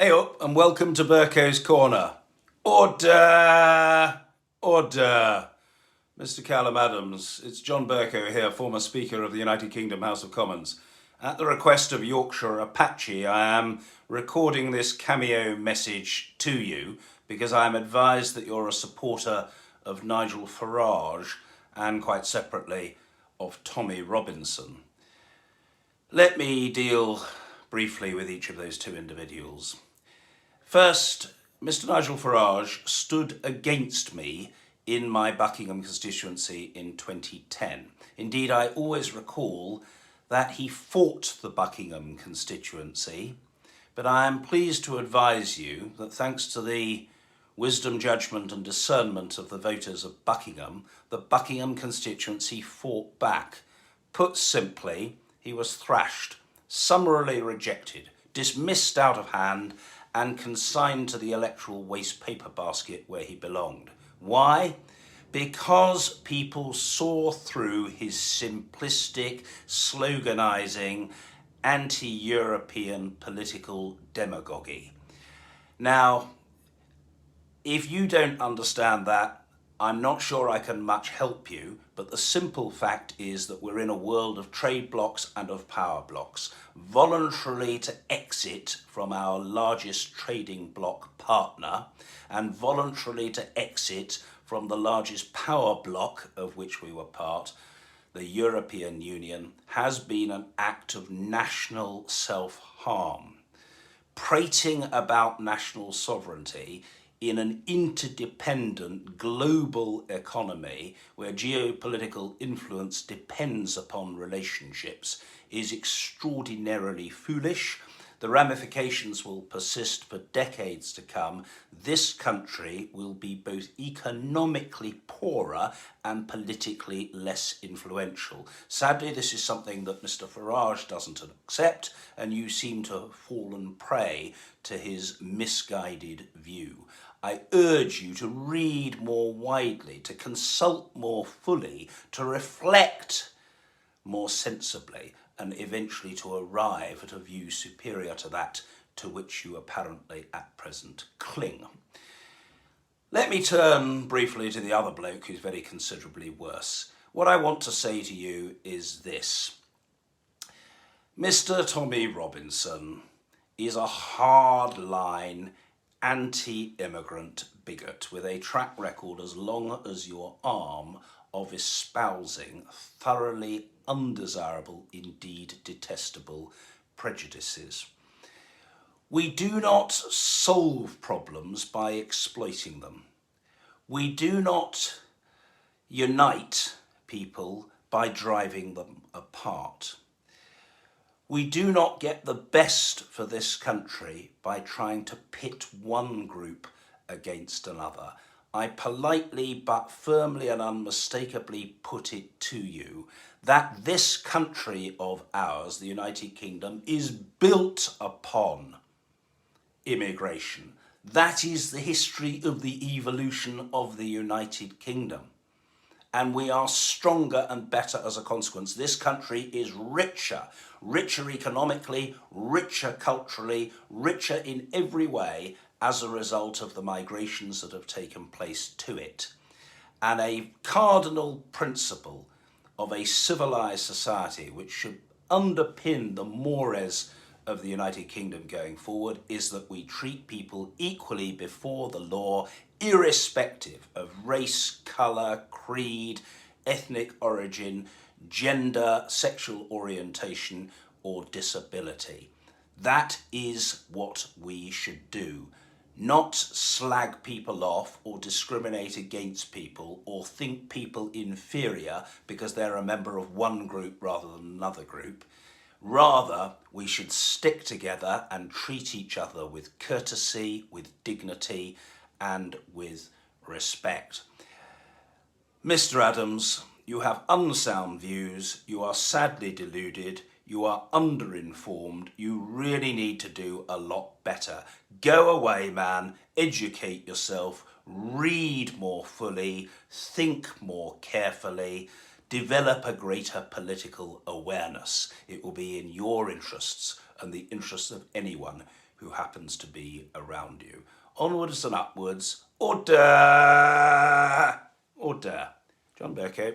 Hey up and welcome to Bercow's Corner. Order! Order! Mr. Callum Adams, it's John Bercow here, former Speaker of the United Kingdom House of Commons. At the request of Yorkshire Apache, I am recording this cameo message to you because I am advised that you're a supporter of Nigel Farage and, quite separately, of Tommy Robinson. Let me deal briefly with each of those two individuals. First, Mr. Nigel Farage stood against me in my Buckingham constituency in 2010. Indeed, I always recall that he fought the Buckingham constituency, but I am pleased to advise you that thanks to the wisdom, judgment and discernment of the voters of Buckingham, the Buckingham constituency fought back. Put simply, he was thrashed, summarily rejected, dismissed out of hand, and consigned to the electoral waste paper basket where he belonged. Why? Because people saw through his simplistic, sloganizing, anti-European political demagoguery. Now, if you don't understand that, I'm not sure I can much help you, but the simple fact is that we're in a world of trade blocs and of power blocs. Voluntarily to exit from our largest trading bloc partner and voluntarily to exit from the largest power bloc of which we were part, the European Union, has been an act of national self-harm. Prating about national sovereignty in an interdependent global economy where geopolitical influence depends upon relationships is extraordinarily foolish. The ramifications will persist for decades to come. This country will be both economically poorer and politically less influential. Sadly, this is something that Mr. Farage doesn't accept, and you seem to have fallen prey to his misguided view. I urge you to read more widely, to consult more fully, to reflect more sensibly, and eventually to arrive at a view superior to that to which you apparently at present cling. Let me turn briefly to the other bloke who's very considerably worse. What I want to say to you is this. Mr. Tommy Robinson is a hard-line, anti-immigrant bigot with a track record as long as your arm of espousing thoroughly undesirable, indeed detestable prejudices. We do not solve problems by exploiting them. We do not unite people by driving them apart. We do not get the best for this country by trying to pit one group against another. I politely but firmly and unmistakably put it to you that this country of ours, the United Kingdom, is built upon immigration. That is the history of the evolution of the United Kingdom. And we are stronger and better as a consequence. This country is richer economically, richer culturally, richer in every way as a result of the migrations that have taken place to it. And a cardinal principle of a civilized society which should underpin the mores of the United Kingdom going forward is that we treat people equally before the law, irrespective of race, colour, creed, ethnic origin, gender, sexual orientation or disability. That is what we should do. Not slag people off or discriminate against people or think people inferior because they're a member of one group rather than another group. Rather, we should stick together and treat each other with courtesy, with dignity, and with respect. Mr. Adams, you have unsound views, you are sadly deluded, you are underinformed, you really need to do a lot better. Go away, man, educate yourself, read more fully, think more carefully, develop a greater political awareness. It will be in your interests and the interests of anyone who happens to be around you. Onwards and upwards. Order! Order. John Bercow.